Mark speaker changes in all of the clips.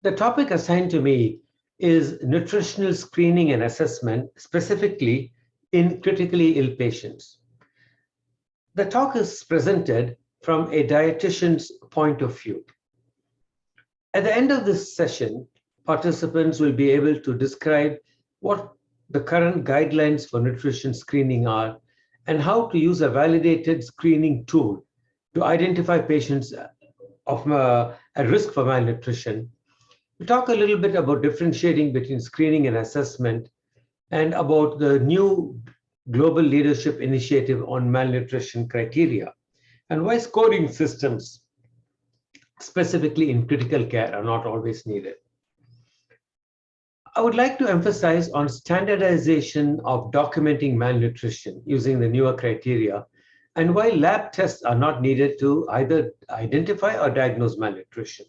Speaker 1: The topic assigned to me is nutritional screening and assessment, specifically in critically ill patients. The talk is presented from a dietitian's point of view. At the end of this session, participants will be able to describe what the current guidelines for nutrition screening are and how to use a validated screening tool to identify patients at risk for malnutrition. We'll talk a little bit about differentiating between screening and assessment and about the new global leadership initiative on malnutrition criteria and why scoring systems, specifically in critical care, are not always needed. I would like to emphasize on standardization of documenting malnutrition using the newer criteria and why lab tests are not needed to either identify or diagnose malnutrition.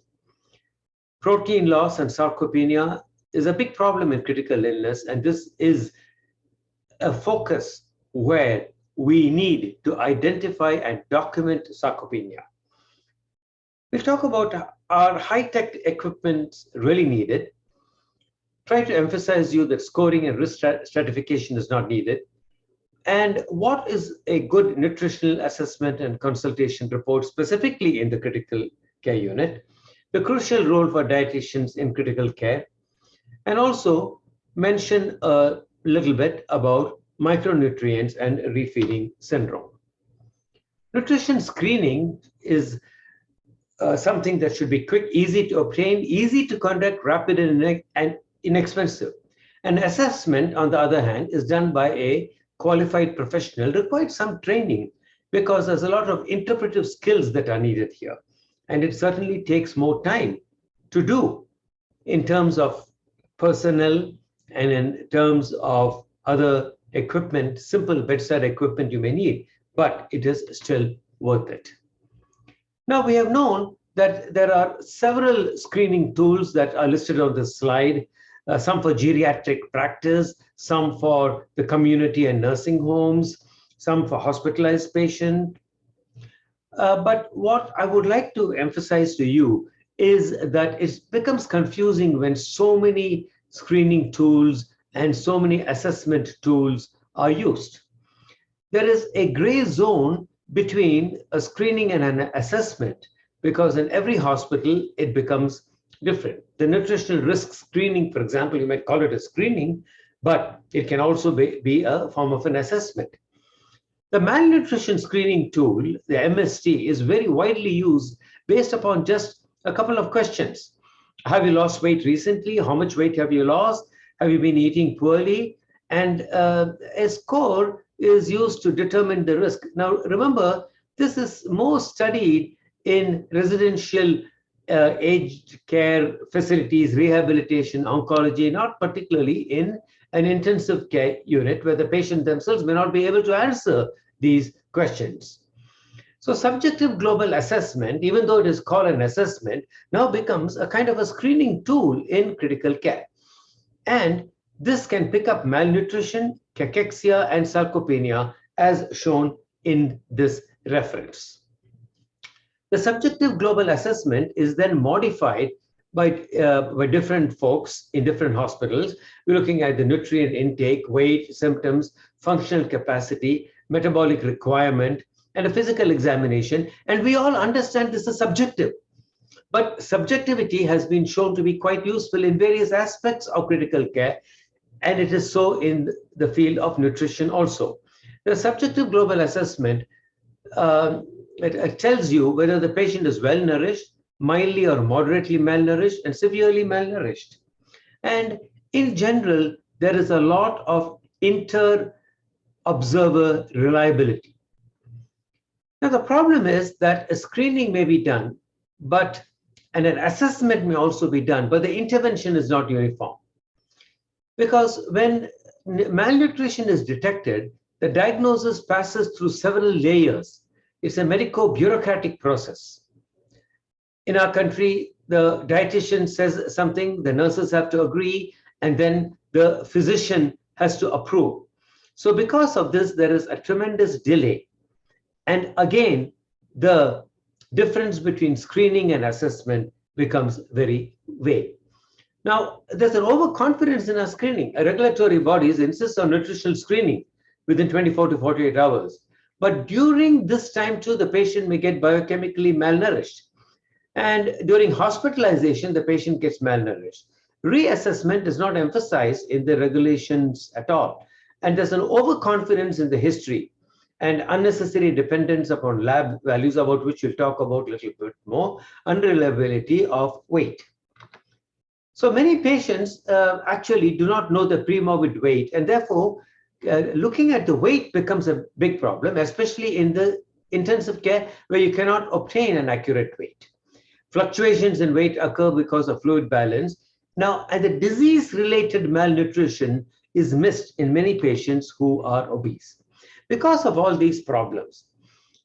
Speaker 1: Protein loss and sarcopenia is a big problem in critical illness, and this is a focus where we need to identify and document sarcopenia. We'll talk about are high-tech equipment really needed, try to emphasize you that scoring and risk stratification is not needed, and what is a good nutritional assessment and consultation report specifically in the critical care unit, the crucial role for dietitians in critical care, and also mention a little bit about micronutrients and refeeding syndrome. Nutrition screening is something that should be quick, easy to obtain, easy to conduct, rapid and inexpensive. An assessment, on the other hand, is done by a qualified professional, requires some training because there's a lot of interpretive skills that are needed here. And it certainly takes more time to do in terms of personnel and in terms of other equipment, simple bedside equipment you may need, but it is still worth it. Now, we have known that there are several screening tools that are listed on this slide, some for geriatric practice, some for the community and nursing homes, some for hospitalized patients. But what I would like to emphasize to you is that it becomes confusing when so many screening tools and so many assessment tools are used. There is a gray zone between a screening and an assessment because in every hospital it becomes different. The nutritional risk screening, for example, you might call it a screening, but it can also be a form of an assessment. The malnutrition screening tool, the MST, is very widely used based upon just a couple of questions. Have you lost weight recently? How much weight have you lost? Have you been eating poorly? And a score is used to determine the risk. Now, remember, this is more studied in residential aged care facilities, rehabilitation, oncology, not particularly in an intensive care unit where the patient themselves may not be able to answer these questions. So subjective global assessment, even though it is called an assessment, now becomes a kind of a screening tool in critical care. And this can pick up malnutrition, cachexia, and sarcopenia as shown in this reference. The subjective global assessment is then modified by different folks in different hospitals. We're looking at the nutrient intake, weight, symptoms, functional capacity, metabolic requirement, and a physical examination. And we all understand this is subjective. But subjectivity has been shown to be quite useful in various aspects of critical care, and it is so in the field of nutrition also. The subjective global assessment it tells you whether the patient is well nourished, mildly or moderately malnourished, and severely malnourished. And in general, there is a lot of inter-observer reliability. Now, the problem is that a screening may be done, and an assessment may also be done, but the intervention is not uniform. Because when malnutrition is detected, the diagnosis passes through several layers. It's a medico-bureaucratic process. In our country, the dietitian says something, the nurses have to agree, and then the physician has to approve. So because of this, there is a tremendous delay. And again, the difference between screening and assessment becomes very vague. Now, there's an overconfidence in our screening. Regulatory bodies insist on nutritional screening within 24 to 48 hours. But during this time too, the patient may get biochemically malnourished. And during hospitalization, the patient gets malnourished. Reassessment is not emphasized in the regulations at all. And there's an overconfidence in the history and unnecessary dependence upon lab values, about which we'll talk about a little bit more, unreliability of weight. So many patients actually do not know the pre-morbid weight, and therefore looking at the weight becomes a big problem, especially in the intensive care where you cannot obtain an accurate weight. Fluctuations in weight occur because of fluid balance. Now, and the disease-related malnutrition is missed in many patients who are obese. Because of all these problems,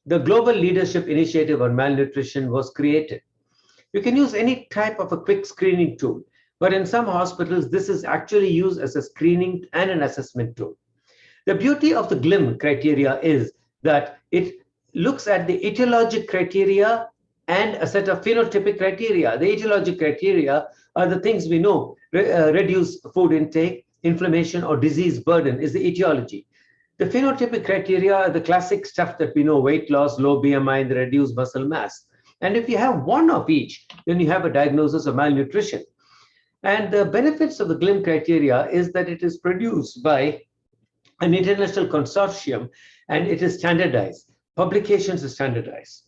Speaker 1: the Global Leadership Initiative on Malnutrition was created. You can use any type of a quick screening tool, but in some hospitals, this is actually used as a screening and an assessment tool. The beauty of the GLIM criteria is that it looks at the etiologic criteria and a set of phenotypic criteria. The etiologic criteria are the things we know: reduced food intake, inflammation, or disease burden is the etiology. The phenotypic criteria are the classic stuff that we know: weight loss, low BMI, and the reduced muscle mass. And if you have one of each, then you have a diagnosis of malnutrition. And the benefits of the GLIM criteria is that it is produced by an international consortium and it is standardized. Publications are standardized.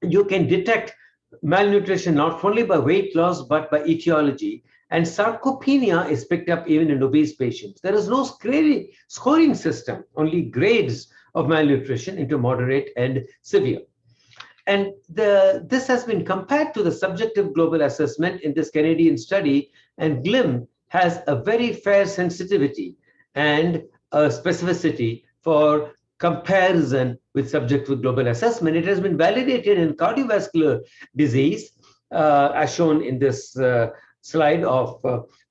Speaker 1: You can detect malnutrition not only by weight loss, but by etiology. And sarcopenia is picked up even in obese patients. There is no scoring system, only grades of malnutrition into moderate and severe. And this has been compared to the subjective global assessment in this Canadian study, and GLIM has a very fair sensitivity and a specificity for comparison with subjective global assessment. It has been validated in cardiovascular disease, as shown in this slide of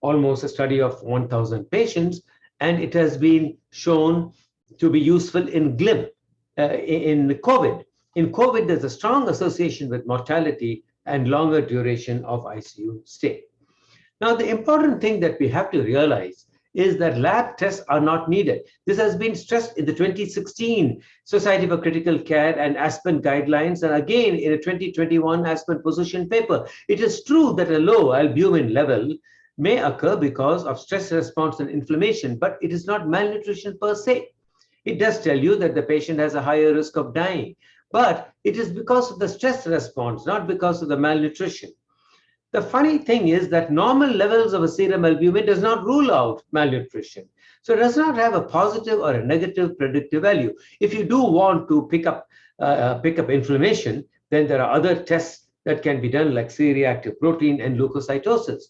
Speaker 1: almost a study of 1,000 patients, and it has been shown to be useful in GLIM, in COVID. In COVID, there's a strong association with mortality and longer duration of ICU stay. Now, the important thing that we have to realize is that lab tests are not needed. This has been stressed in the 2016 Society for Critical Care and ASPEN guidelines, and again in a 2021 ASPEN position paper. It is true that a low albumin level may occur because of stress response and inflammation, but it is not malnutrition per se. It does tell you that the patient has a higher risk of dying, but it is because of the stress response, not because of the malnutrition. The funny thing is that normal levels of a serum albumin does not rule out malnutrition. So it does not have a positive or a negative predictive value. If you do want to pick up inflammation, then there are other tests that can be done, like C-reactive protein and leukocytosis.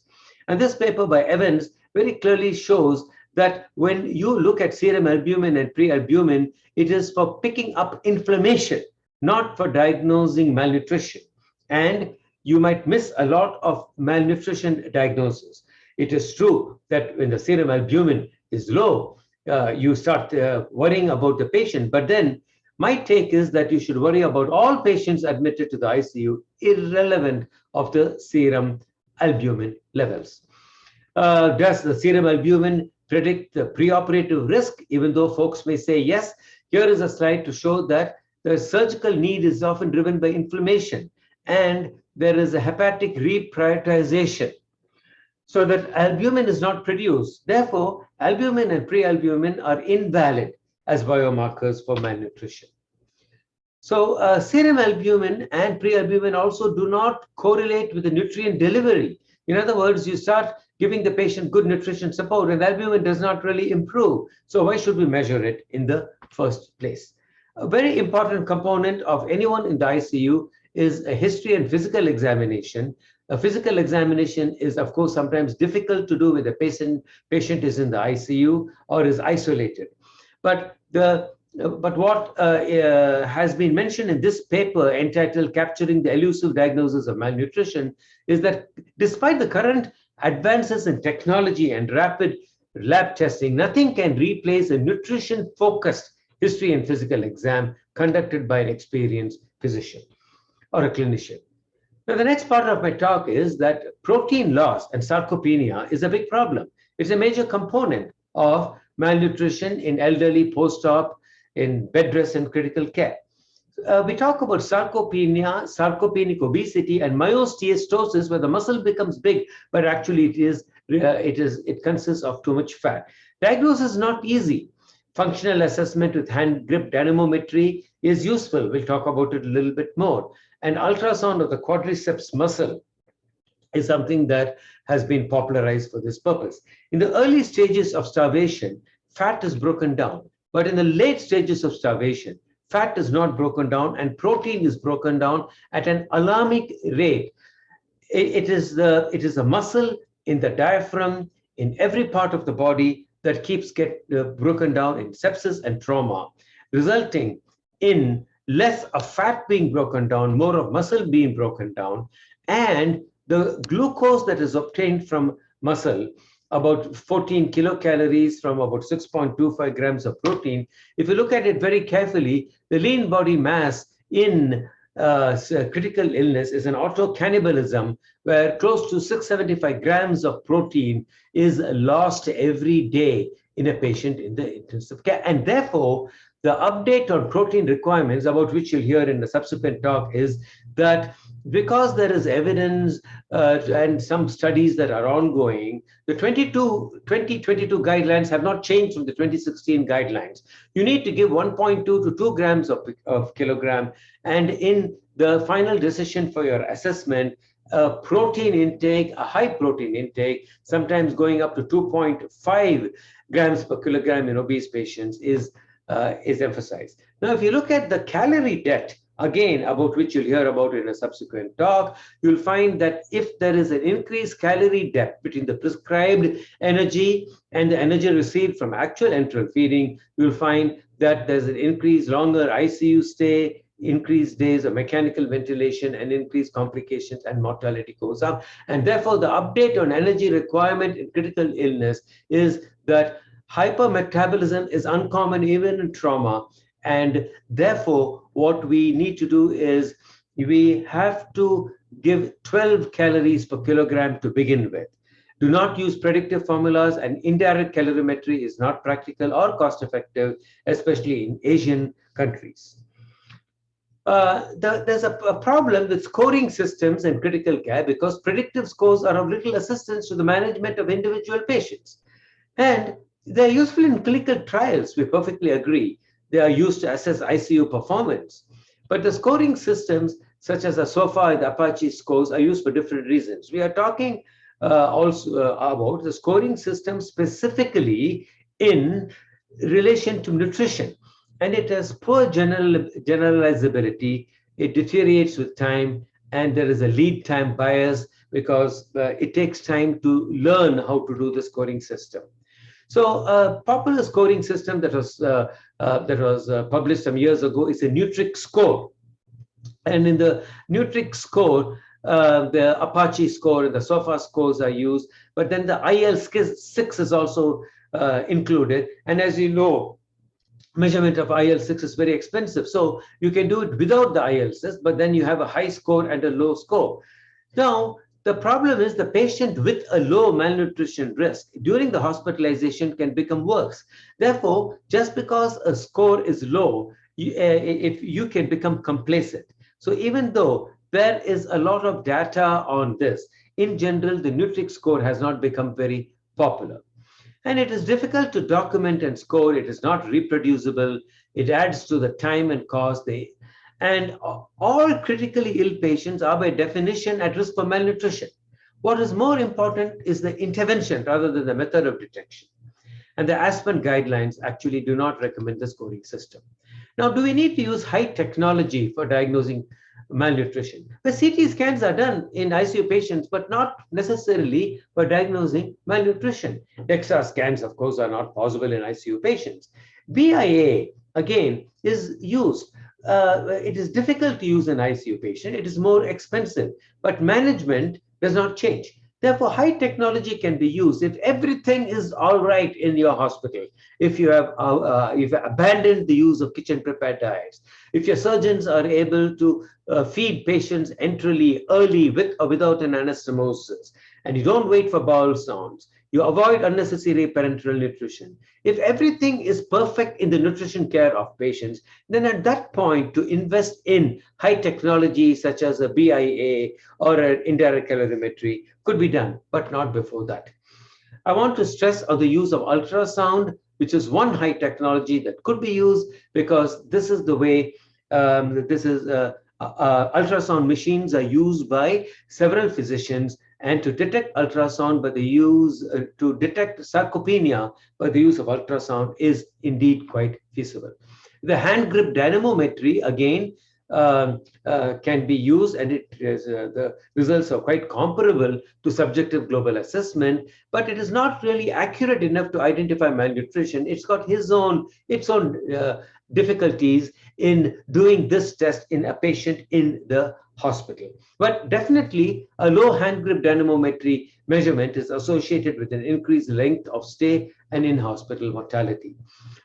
Speaker 1: And this paper by Evans very clearly shows that when you look at serum albumin and prealbumin, it is for picking up inflammation, not for diagnosing malnutrition. And you might miss a lot of malnutrition diagnosis. It is true that when the serum albumin is low, you start worrying about the patient. But then my take is that you should worry about all patients admitted to the ICU, irrelevant of the serum albumin levels. Does the serum albumin predict the preoperative risk? Even though folks may say yes, here is a slide to show that the surgical need is often driven by inflammation, and there is a hepatic reprioritization so that albumin is not produced. Therefore, albumin and prealbumin are invalid as biomarkers for malnutrition. So serum albumin and prealbumin also do not correlate with the nutrient delivery. In other words, you start giving the patient good nutrition support and albumin does not really improve. So why should we measure it in the first place? A very important component of anyone in the ICU is a history and physical examination. A physical examination is, of course, sometimes difficult to do when the patient is in the ICU or is isolated. But what has been mentioned in this paper entitled Capturing the Elusive Diagnosis of Malnutrition is that despite the current advances in technology and rapid lab testing, nothing can replace a nutrition-focused history and physical exam conducted by an experienced physician or a clinician. Now, the next part of my talk is that protein loss and sarcopenia is a big problem. It's a major component of malnutrition in elderly, post-op, in bed rest and critical care. We talk about sarcopenia, sarcopenic obesity, and myosteatosis, where the muscle becomes big, but actually it consists of too much fat. Diagnosis is not easy. Functional assessment with hand grip dynamometry is useful. We'll talk about it a little bit more. And ultrasound of the quadriceps muscle is something that has been popularized for this purpose. In the early stages of starvation, fat is broken down. But in the late stages of starvation, fat is not broken down and protein is broken down at an alarming rate. It is a muscle in the diaphragm, in every part of the body that keeps broken down in sepsis and trauma, resulting in less of fat being broken down, more of muscle being broken down, and the glucose that is obtained from muscle, about 14 kilocalories from about 6.25 grams of protein. If you look at it very carefully, the lean body mass in critical illness is an auto-cannibalism where close to 675 grams of protein is lost every day in a patient in the intensive care. And therefore, the update on protein requirements, about which you'll hear in the subsequent talk, is that because there is evidence and some studies that are ongoing, the 2022 guidelines have not changed from the 2016 guidelines. You need to give 1.2 to 2 grams of kilogram. And in the final decision for your assessment, protein intake, a high protein intake, sometimes going up to 2.5 grams per kilogram in obese patients is emphasized. Now, if you look at the calorie debt, again, about which you'll hear about in a subsequent talk, you'll find that if there is an increased calorie debt between the prescribed energy and the energy received from actual enteral feeding, you'll find that there's an increased longer ICU stay, increased days of mechanical ventilation, and increased complications, and mortality goes up. And therefore, the update on energy requirement in critical illness is that hypermetabolism is uncommon even in trauma. And therefore, what we need to do is we have to give 12 calories per kilogram to begin with. Do not use predictive formulas, and indirect calorimetry is not practical or cost effective, especially in Asian countries. There's a problem with scoring systems in critical care because predictive scores are of little assistance to the management of individual patients. And they're useful in clinical trials, we perfectly agree. They are used to assess ICU performance. But the scoring systems, such as the SOFA and the Apache scores, are used for different reasons. We are talking also about the scoring system specifically in relation to nutrition. And it has poor generalizability. It deteriorates with time, and there is a lead time bias because it takes time to learn how to do the scoring system. So a popular scoring system that was published some years ago is a Nutric score. And in the Nutric score, the Apache score and the SOFA scores are used, but then the IL-6 is also included. And as you know, measurement of IL-6 is very expensive. So you can do it without the IL-6, but then you have a high score and a low score. Now, the problem is the patient with a low malnutrition risk during the hospitalization can become worse. Therefore, just because a score is low, if you can become complacent. So even though there is a lot of data on this, in general, the Nutric score has not become very popular. And it is difficult to document and score. It is not reproducible. It adds to the time and cost. And all critically ill patients are by definition at risk for malnutrition. What is more important is the intervention rather than the method of detection. And the Aspen guidelines actually do not recommend the scoring system. Now, do we need to use high technology for diagnosing malnutrition? The CT scans are done in ICU patients, but not necessarily for diagnosing malnutrition. DEXA scans, of course, are not possible in ICU patients. BIA, again, is used. It is difficult to use an ICU patient. It is more expensive, but management does not change. Therefore, high technology can be used if everything is all right in your hospital. If you have you've abandoned the use of kitchen prepared diets, if your surgeons are able to feed patients enterally early with or without an anastomosis, and you don't wait for bowel sounds, you avoid unnecessary parenteral nutrition. If everything is perfect in the nutrition care of patients, then at that point to invest in high technology such as a BIA or an indirect calorimetry could be done, but not before that. I want to stress on the use of ultrasound, which is one high technology that could be used, because this is the way ultrasound machines are used by several physicians, and to detect ultrasound by the use to detect sarcopenia by the use of ultrasound is indeed quite feasible. The hand grip dynamometry again can be used, and the results are quite comparable to subjective global assessment, but it is not really accurate enough to identify malnutrition. It's got its own difficulties in doing this test in a patient in the hospital. But definitely, a low hand grip dynamometry measurement is associated with an increased length of stay and in-hospital mortality.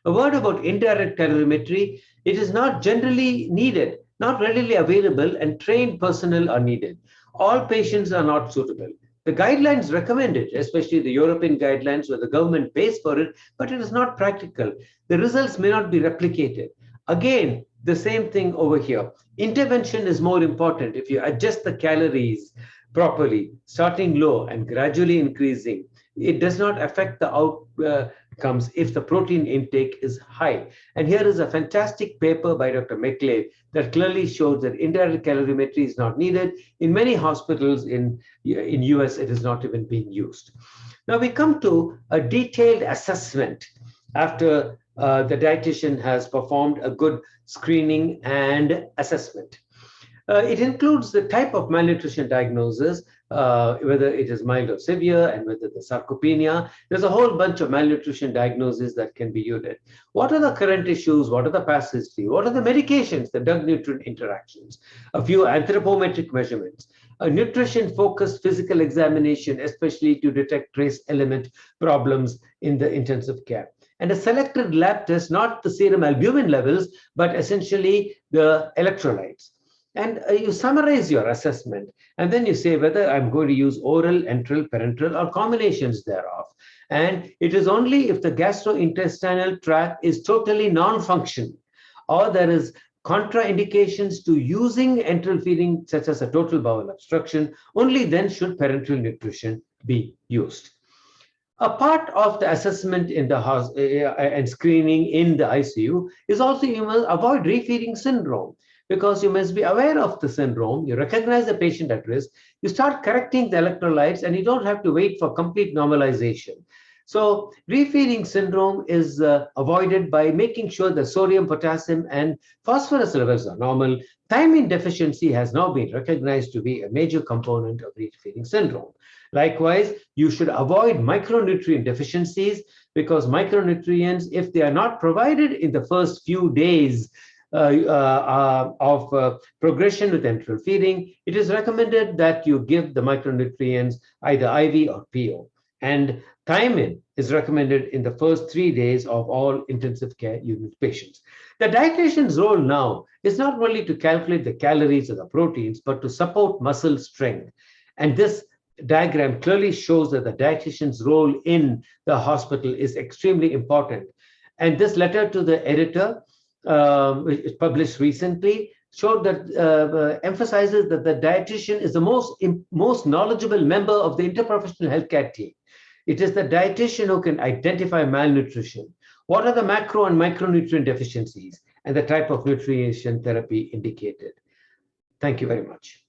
Speaker 1: A word about indirect calorimetry. It is not generally needed, not readily available, and trained personnel are needed. All patients are not suitable. The guidelines recommend it, especially the European guidelines where the government pays for it, but it is not practical. The results may not be replicated. Again, the same thing over here. Intervention is more important. If you adjust the calories properly, starting low and gradually increasing, it does not affect the outcomes if the protein intake is high. And here is a fantastic paper by Dr. McLeod that clearly shows that indirect calorimetry is not needed. In many hospitals in US, it is not even being used. Now we come to a detailed assessment after the dietitian has performed a good screening and assessment. It includes the type of malnutrition diagnosis, whether it is mild or severe, and whether the sarcopenia. There's a whole bunch of malnutrition diagnoses that can be used. What are the current issues? What are the past history? What are the medications, the drug-nutrient interactions? A few anthropometric measurements. A nutrition-focused physical examination, especially to detect trace element problems in the intensive care. And a selected lab test, not the serum albumin levels, but essentially the electrolytes. And you summarize your assessment, and then you say whether I'm going to use oral, enteral, parenteral, or combinations thereof. And it is only if the gastrointestinal tract is totally non-functional, or there is contraindications to using enteral feeding, such as a total bowel obstruction, only then should parenteral nutrition be used. A part of the assessment in the house and screening in the ICU is also you must avoid refeeding syndrome, because you must be aware of the syndrome. You recognize the patient at risk, you start correcting the electrolytes, and you don't have to wait for complete normalization. So refeeding syndrome is avoided by making sure that sodium, potassium, and phosphorus levels are normal. Thiamine deficiency has now been recognized to be a major component of refeeding syndrome. Likewise, you should avoid micronutrient deficiencies, because micronutrients, if they are not provided in the first few days of progression with enteral feeding, it is recommended that you give the micronutrients either IV or PO. And thiamine is recommended in the first 3 days of all intensive care unit patients. The dietitian's role now is not only to calculate the calories or the proteins, but to support muscle strength. And this diagram clearly shows that the dietitian's role in the hospital is extremely important. And this letter to the editor, which is published recently, showed that emphasizes that the dietitian is the most knowledgeable member of the interprofessional healthcare team. It is the dietitian who can identify malnutrition. What are the macro and micronutrient deficiencies and the type of nutrition therapy indicated? Thank you very much.